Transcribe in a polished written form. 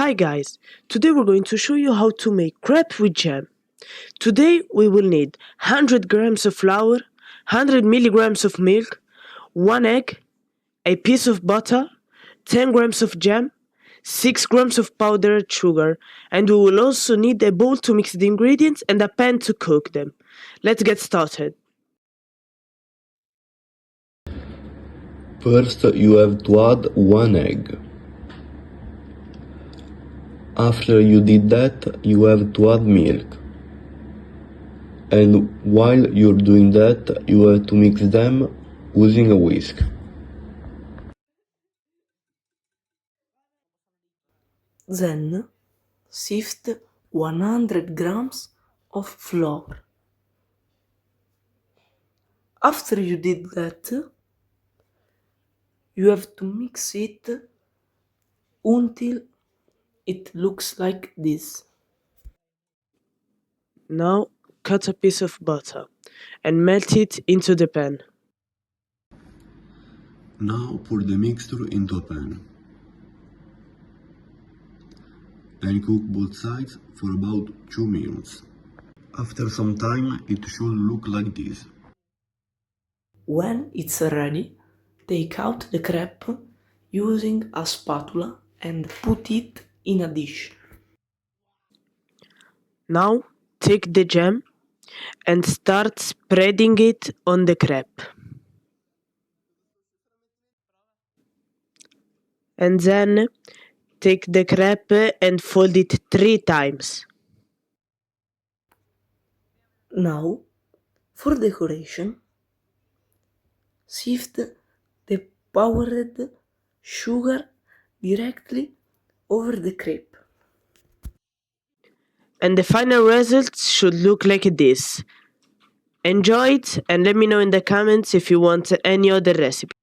Hi guys, today we're going to show you how to make crepe with jam. Today we will need 100 grams of flour, 100 milligrams of milk, 1 egg, a piece of butter, 10 grams of jam, 6 grams of powdered sugar, and we will also need a bowl to mix the ingredients and a pan to cook them. Let's get started. First, you have to add 1 egg. After you did that, you have to add milk. And while you're doing that, you have to mix them using a whisk. Then sift 100 grams of flour. After you did that, you have to mix it until it looks like this. Now cut a piece of butter and melt it into the pan. Now pour the mixture into a pan and cook both sides for about 2 minutes. After some time, it should look like this. When it's ready, take out the crepe using a spatula and put it in a dish. Now take the jam and start spreading it on the crepe. And then take the crepe and fold it 3 times. Now, for decoration, sift the powdered sugar directly over the crepe. And the final result should look like this. Enjoy it and let me know in the comments if you want any other recipe.